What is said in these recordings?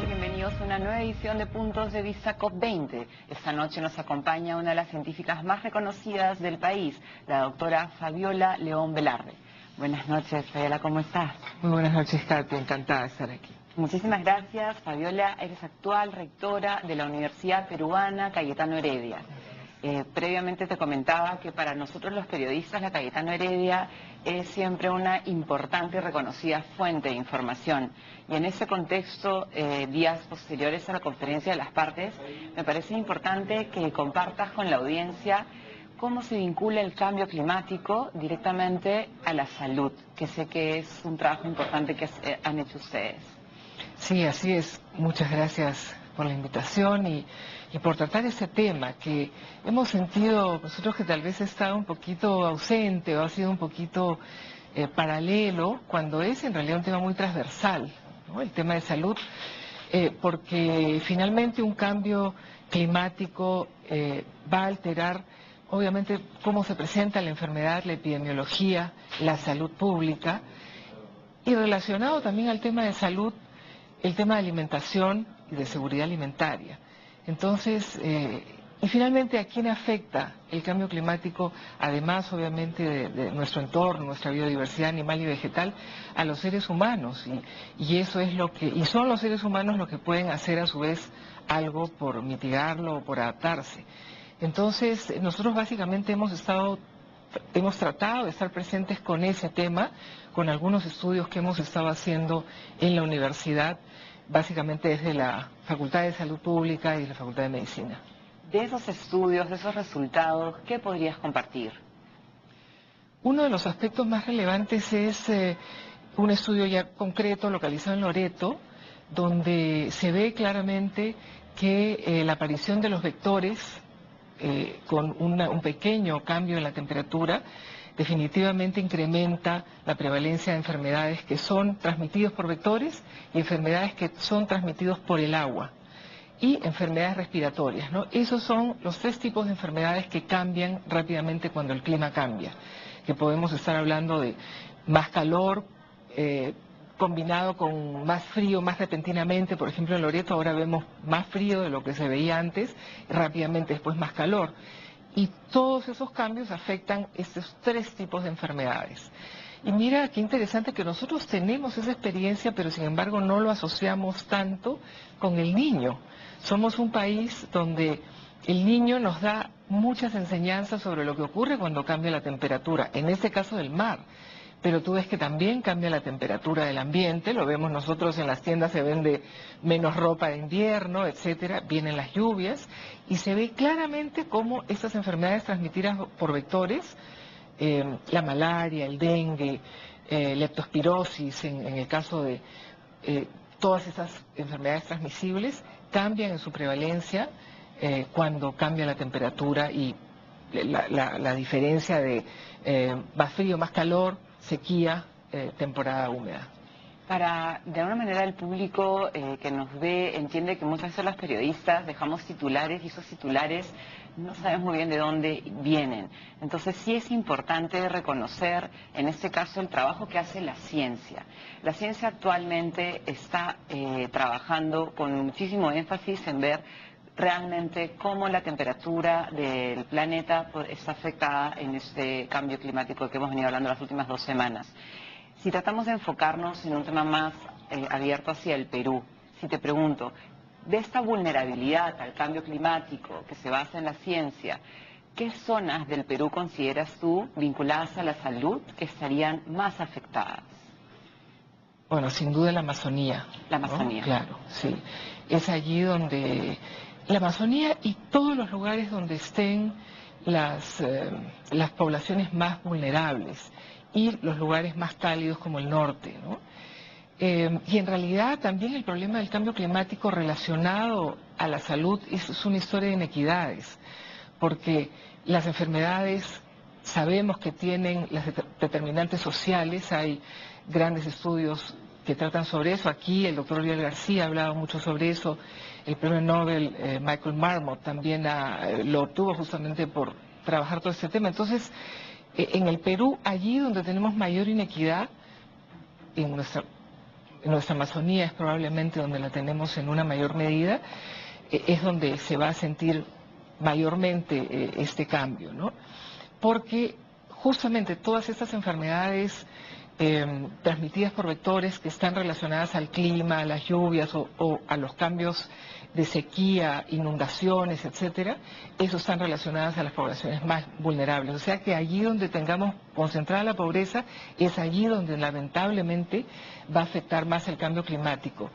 Bienvenidos a una nueva edición de Puntos de Vista COP20. Esta noche nos acompaña una de las científicas más reconocidas del país, la doctora Fabiola León Velarde. Buenas noches, Fabiola, ¿cómo estás? Muy buenas noches, Katia, encantada de estar aquí. Muchísimas gracias, Fabiola. Eres actual rectora de la Universidad Peruana Cayetano Heredia. Previamente te comentaba que para nosotros los periodistas la Cayetano Heredia es siempre una importante y reconocida fuente de información. Y en ese contexto, días posteriores a la conferencia de las partes, me parece importante que compartas con la audiencia cómo se vincula el cambio climático directamente a la salud, que sé que es un trabajo importante que han hecho ustedes. Sí, así es. Muchas gracias por la invitación y por tratar ese tema que hemos sentido nosotros que tal vez está un poquito ausente o ha sido un poquito paralelo, cuando es en realidad un tema muy transversal, ¿no? El tema de salud, porque finalmente un cambio climático va a alterar obviamente cómo se presenta la enfermedad, la epidemiología, la salud pública, y relacionado también al tema de salud, el tema de alimentación y de seguridad alimentaria. Entonces, y finalmente, ¿a quién afecta el cambio climático? Además, obviamente, de nuestro entorno, nuestra biodiversidad animal y vegetal, a los seres humanos. Y eso es lo que, y son los seres humanos los que pueden hacer a su vez algo por mitigarlo o por adaptarse. Entonces, nosotros básicamente hemos tratado de estar presentes con ese tema, con algunos estudios que hemos estado haciendo en la universidad, básicamente desde la Facultad de Salud Pública y la Facultad de Medicina. De esos estudios, de esos resultados, ¿qué podrías compartir? Uno de los aspectos más relevantes es un estudio ya concreto localizado en Loreto, donde se ve claramente que la aparición de los vectores con un pequeño cambio en la temperatura definitivamente incrementa la prevalencia de enfermedades que son transmitidas por vectores y enfermedades que son transmitidas por el agua y enfermedades respiratorias, ¿no? Esos son los tres tipos de enfermedades que cambian rápidamente cuando el clima cambia, que podemos estar hablando de más calor combinado con más frío, más repentinamente. Por ejemplo, en Loreto ahora vemos más frío de lo que se veía antes, rápidamente después más calor. Y todos esos cambios afectan estos tres tipos de enfermedades. Y mira, qué interesante que nosotros tenemos esa experiencia, pero sin embargo no lo asociamos tanto con el niño. Somos un país donde el niño nos da muchas enseñanzas sobre lo que ocurre cuando cambia la temperatura, en este caso del mar. Pero tú ves que también cambia la temperatura del ambiente, lo vemos nosotros en las tiendas, se vende menos ropa de invierno, etcétera, vienen las lluvias, y se ve claramente cómo estas enfermedades transmitidas por vectores, la malaria, el dengue, leptospirosis, en el caso de todas esas enfermedades transmisibles, cambian en su prevalencia cuando cambia la temperatura y la diferencia de más frío, más calor, sequía, temporada húmeda. Para, de alguna manera, el público que nos ve entiende que muchas veces los periodistas dejamos titulares y esos titulares no sabemos muy bien de dónde vienen. Entonces sí es importante reconocer, en este caso, el trabajo que hace la ciencia. La ciencia actualmente está trabajando con muchísimo énfasis en ver realmente cómo la temperatura del planeta está afectada en este cambio climático que hemos venido hablando las últimas 2 semanas. Si tratamos de enfocarnos en un tema más abierto hacia el Perú, si te pregunto, de esta vulnerabilidad al cambio climático que se basa en la ciencia, ¿qué zonas del Perú consideras tú vinculadas a la salud que estarían más afectadas? Bueno, sin duda la Amazonía. La Amazonía. ¿No? Claro, sí. Es allí donde la Amazonía y todos los lugares donde estén las poblaciones más vulnerables y los lugares más cálidos como el norte, ¿no? Y en realidad también el problema del cambio climático relacionado a la salud es una historia de inequidades, porque las enfermedades sabemos que tienen las determinantes sociales, hay grandes estudios que tratan sobre eso. Aquí el doctor Oriol García ha hablado mucho sobre eso. El premio Nobel Michael Marmot también lo obtuvo justamente por trabajar todo este tema. Entonces, en el Perú, allí donde tenemos mayor inequidad, en nuestra Amazonía es probablemente donde la tenemos en una mayor medida, es donde se va a sentir mayormente este cambio, ¿no? Porque justamente todas estas enfermedades transmitidas por vectores que están relacionadas al clima, a las lluvias o a los cambios de sequía, inundaciones, etcétera, eso están relacionadas a las poblaciones más vulnerables. O sea que allí donde tengamos concentrada la pobreza es allí donde lamentablemente va a afectar más el cambio climático.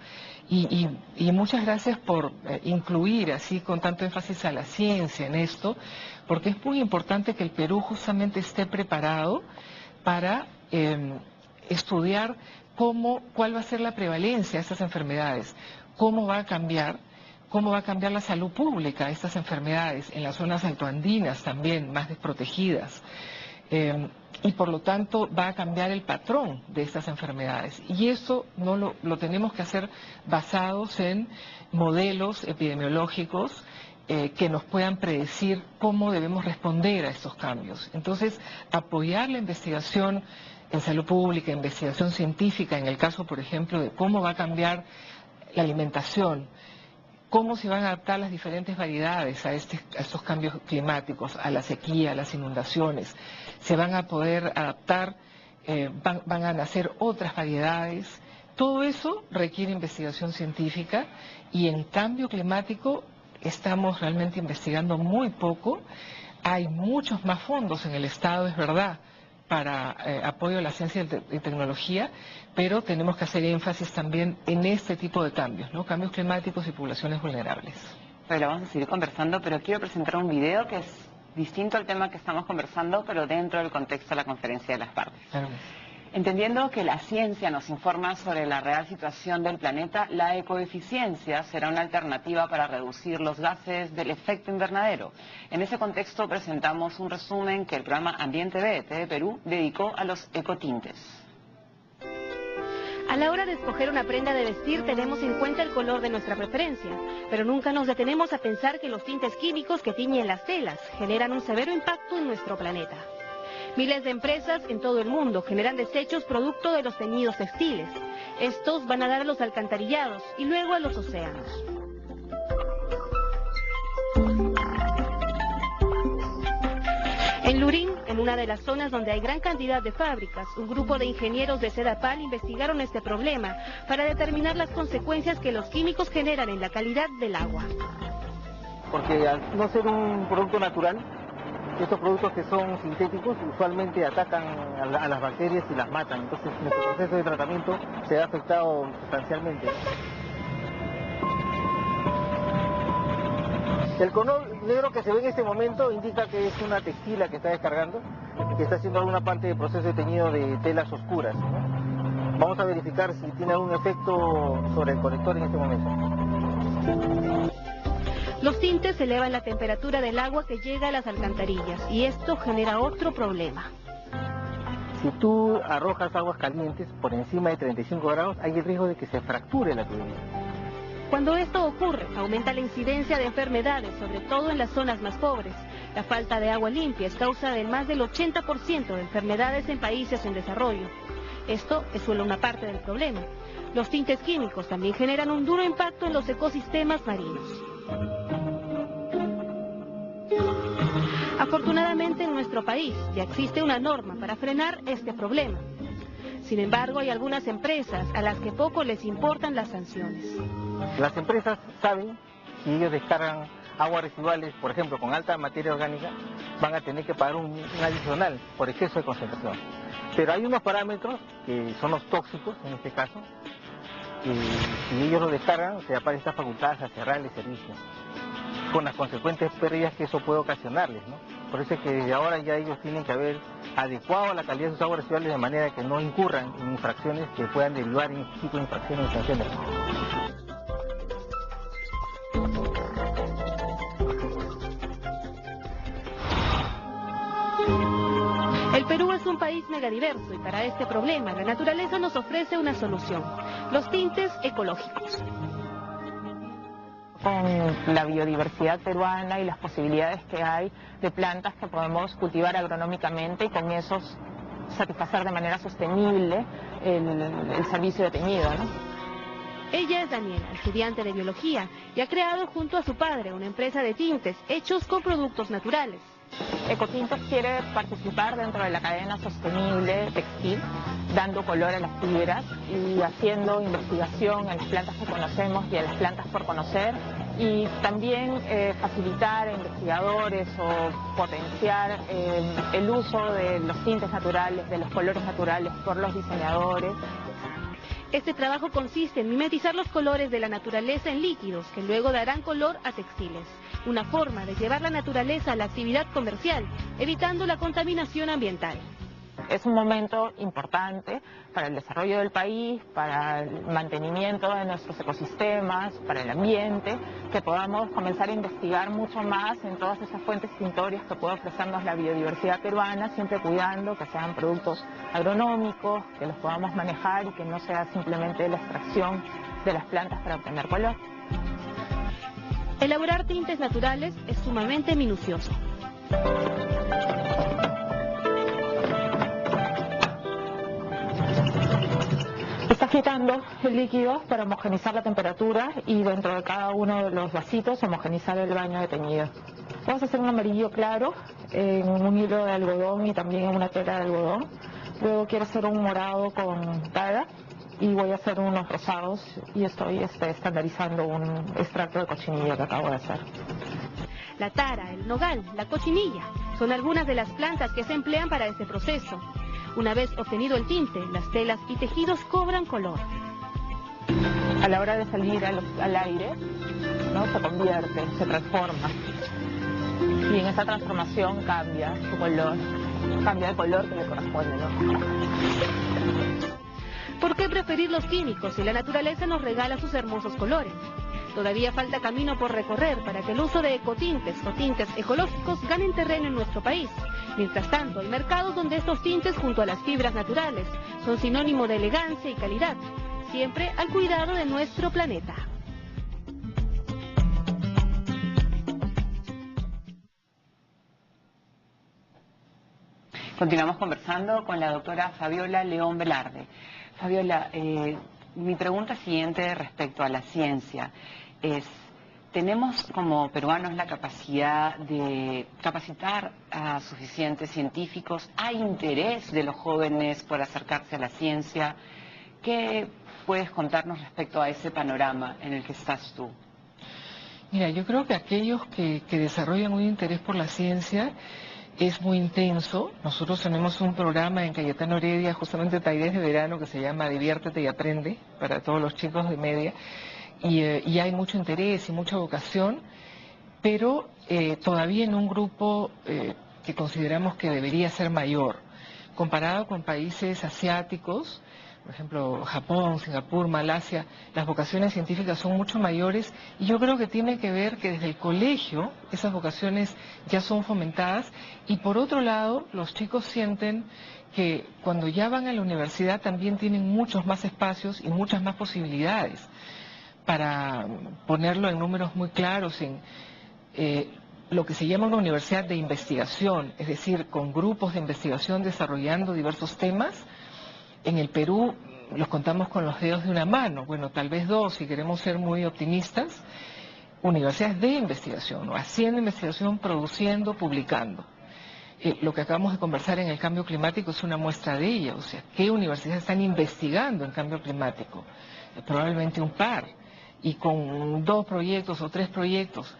Y muchas gracias por incluir así con tanto énfasis a la ciencia en esto, porque es muy importante que el Perú justamente esté preparado para estudiar cuál va a ser la prevalencia de estas enfermedades, cómo va a cambiar la salud pública de estas enfermedades en las zonas altoandinas también, más desprotegidas. Y por lo tanto va a cambiar el patrón de estas enfermedades. Y eso no lo tenemos que hacer basados en modelos epidemiológicos que nos puedan predecir cómo debemos responder a estos cambios. Entonces, apoyar la investigación en salud pública, investigación científica, en el caso, por ejemplo, de cómo va a cambiar la alimentación, cómo se van a adaptar las diferentes variedades a estos cambios climáticos, a la sequía, a las inundaciones. Se van a poder adaptar, van a nacer otras variedades. Todo eso requiere investigación científica y en cambio climático estamos realmente investigando muy poco. Hay muchos más fondos en el Estado, es verdad, para apoyo a la ciencia y tecnología, pero tenemos que hacer énfasis también en este tipo de cambios, ¿no? Cambios climáticos y poblaciones vulnerables. Bueno, vamos a seguir conversando, pero quiero presentar un video que es distinto al tema que estamos conversando, pero dentro del contexto de la conferencia de las partes. Claro. Entendiendo que la ciencia nos informa sobre la real situación del planeta, la ecoeficiencia será una alternativa para reducir los gases del efecto invernadero. En ese contexto presentamos un resumen que el programa Ambiente B de TV Perú dedicó a los ecotintes. A la hora de escoger una prenda de vestir tenemos en cuenta el color de nuestra preferencia, pero nunca nos detenemos a pensar que los tintes químicos que tiñen las telas generan un severo impacto en nuestro planeta. Miles de empresas en todo el mundo generan desechos producto de los teñidos textiles. Estos van a dar a los alcantarillados y luego a los océanos. En Lurín, en una de las zonas donde hay gran cantidad de fábricas, un grupo de ingenieros de Sedapal investigaron este problema para determinar las consecuencias que los químicos generan en la calidad del agua. Porque al no ser un producto natural, estos productos que son sintéticos usualmente atacan a las bacterias y las matan, entonces nuestro proceso de tratamiento se ha afectado sustancialmente. El color negro que se ve en este momento indica que es una textila que está descargando, que está haciendo alguna parte del proceso de teñido de telas oscuras, ¿no? Vamos a verificar si tiene algún efecto sobre el conector en este momento. Los tintes elevan la temperatura del agua que llega a las alcantarillas y esto genera otro problema. Si tú arrojas aguas calientes por encima de 35 grados, hay el riesgo de que se fracture la tubería. Cuando esto ocurre, aumenta la incidencia de enfermedades, sobre todo en las zonas más pobres. La falta de agua limpia es causa de más del 80% de enfermedades en países en desarrollo. Esto es solo una parte del problema. Los tintes químicos también generan un duro impacto en los ecosistemas marinos. Afortunadamente en nuestro país ya existe una norma para frenar este problema. Sin embargo, hay algunas empresas a las que poco les importan las sanciones. Las empresas saben si ellos descargan aguas residuales, por ejemplo, con alta materia orgánica, van a tener que pagar un adicional por exceso de concentración. Pero hay unos parámetros que son los tóxicos, en este caso, y si ellos lo descargan, se aparecen estas facultades a cerrarles servicios, con las consecuentes pérdidas que eso puede ocasionarles, ¿no? Por eso es que desde ahora ya ellos tienen que haber adecuado la calidad de sus aguas residuales de manera que no incurran en infracciones que puedan derivar en este tipo de infracciones y sanciones. El Perú es es un país megadiverso y para este problema la naturaleza nos ofrece una solución: los tintes ecológicos. Con la biodiversidad peruana y las posibilidades que hay de plantas que podemos cultivar agronómicamente y con eso satisfacer de manera sostenible el servicio de teñido, ¿no? Ella es Daniela, estudiante de biología, y ha creado junto a su padre una empresa de tintes hechos con productos naturales. Ecotintes quiere participar dentro de la cadena sostenible textil, dando color a las fibras y haciendo investigación en las plantas que conocemos y en las plantas por conocer, y también facilitar a investigadores o potenciar el uso de los tintes naturales, de los colores naturales por los diseñadores. Este trabajo consiste en mimetizar los colores de la naturaleza en líquidos que luego darán color a textiles. Una forma de llevar la naturaleza a la actividad comercial, evitando la contaminación ambiental. Es un momento importante para el desarrollo del país, para el mantenimiento de nuestros ecosistemas, para el ambiente, que podamos comenzar a investigar mucho más en todas esas fuentes tintorias que puede ofrecernos la biodiversidad peruana, siempre cuidando que sean productos agronómicos, que los podamos manejar y que no sea simplemente la extracción de las plantas para obtener color. Elaborar tintes naturales es sumamente minucioso. Está agitando el líquido para homogenizar la temperatura y dentro de cada uno de los vasitos homogenizar el baño de teñido. Vamos a hacer un amarillo claro en un hilo de algodón y también en una tela de algodón. Luego quiero hacer un morado con tara y voy a hacer unos rosados y estoy estandarizando un extracto de cochinilla que acabo de hacer. La tara, el nogal, la cochinilla son algunas de las plantas que se emplean para este proceso. Una vez obtenido el tinte, las telas y tejidos cobran color. A la hora de salir al aire, ¿no? Se convierte, se transforma. Y en esa transformación cambia su color, cambia el color que le corresponde, ¿no? ¿Por qué preferir los químicos si la naturaleza nos regala sus hermosos colores? Todavía falta camino por recorrer para que el uso de ecotintes o tintes ecológicos ganen terreno en nuestro país. Mientras tanto, hay mercados donde estos tintes junto a las fibras naturales son sinónimo de elegancia y calidad, siempre al cuidado de nuestro planeta. Continuamos conversando con la doctora Fabiola León Velarde. Fabiola, mi pregunta siguiente respecto a la ciencia es: ¿tenemos como peruanos la capacidad de capacitar a suficientes científicos? ¿Hay interés de los jóvenes por acercarse a la ciencia? ¿Qué puedes contarnos respecto a ese panorama en el que estás tú? Mira, yo creo que aquellos que desarrollan un interés por la ciencia es muy intenso. Nosotros tenemos un programa en Cayetano Heredia, justamente talleres de verano, que se llama Diviértete y Aprende, para todos los chicos de media. Y hay mucho interés y mucha vocación, pero todavía en un grupo que consideramos que debería ser mayor. Comparado con países asiáticos, por ejemplo, Japón, Singapur, Malasia, las vocaciones científicas son mucho mayores, y yo creo que tiene que ver que desde el colegio esas vocaciones ya son fomentadas, y por otro lado los chicos sienten que cuando ya van a la universidad también tienen muchos más espacios y muchas más posibilidades. Para ponerlo en números muy claros, en lo que se llama una universidad de investigación, es decir, con grupos de investigación desarrollando diversos temas. En el Perú los contamos con los dedos de una mano, bueno, tal vez dos si queremos ser muy optimistas. Universidades de investigación, ¿no? Haciendo investigación, produciendo, publicando. Lo que acabamos de conversar en el cambio climático es una muestra de ello. O sea, ¿qué universidades están investigando en cambio climático? Probablemente un par, y con 2 proyectos o 3 proyectos.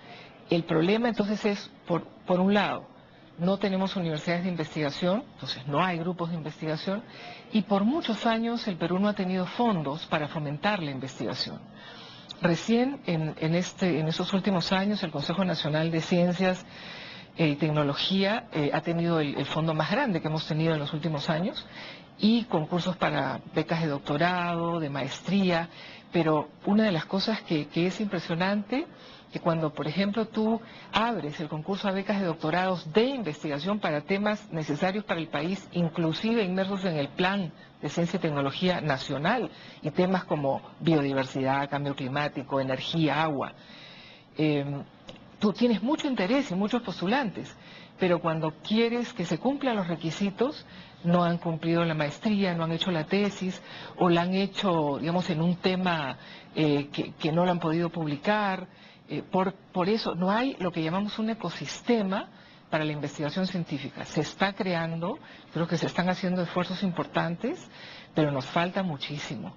El problema entonces es, por un lado, no tenemos universidades de investigación, entonces no hay grupos de investigación, y por muchos años el Perú no ha tenido fondos para fomentar la investigación. Recién en esos últimos años el Consejo Nacional de Ciencias y Tecnología ha tenido el fondo más grande que hemos tenido en los últimos años, y concursos para becas de doctorado, de maestría, pero una de las cosas que es impresionante, que cuando, por ejemplo, tú abres el concurso a becas de doctorados de investigación para temas necesarios para el país, inclusive inmersos en el plan de ciencia y tecnología nacional, y temas como biodiversidad, cambio climático, energía, agua, tú tienes mucho interés y muchos postulantes, pero cuando quieres que se cumplan los requisitos, no han cumplido la maestría, no han hecho la tesis, o la han hecho, digamos, en un tema que no lo han podido publicar. Por eso no hay lo que llamamos un ecosistema para la investigación científica. Se está creando, creo que se están haciendo esfuerzos importantes, pero nos falta muchísimo.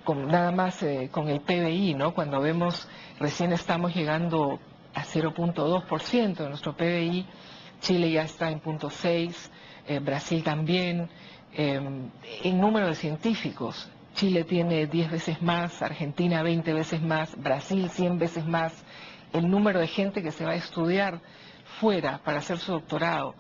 Nada más con el PBI, ¿no? Cuando vemos, recién estamos llegando a 0.2% de nuestro PBI, Chile ya está en 0.6%, Brasil también, en número de científicos. Chile tiene 10 veces más, Argentina 20 veces más, Brasil 100 veces más. El número de gente que se va a estudiar fuera para hacer su doctorado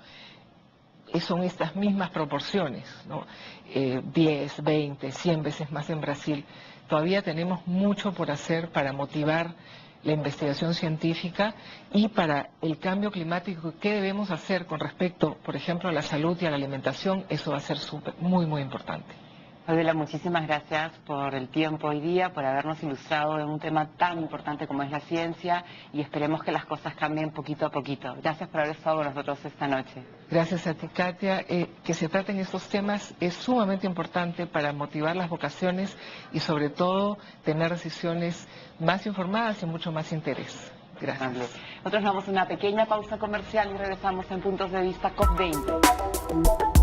son estas mismas proporciones, ¿no? 10, 20, 100 veces más en Brasil. Todavía tenemos mucho por hacer para motivar la investigación científica y para el cambio climático. ¿Qué debemos hacer con respecto, por ejemplo, a la salud y a la alimentación? Eso va a ser muy importante. Fabiola, muchísimas gracias por el tiempo hoy día, por habernos ilustrado en un tema tan importante como es la ciencia, y esperemos que las cosas cambien poquito a poquito. Gracias por haber estado con nosotros esta noche. Gracias a ti, Katia. Que se traten estos temas es sumamente importante para motivar las vocaciones y sobre todo tener decisiones más informadas y mucho más interés. Gracias. Nosotros vamos a una pequeña pausa comercial y regresamos en Puntos de Vista COP20.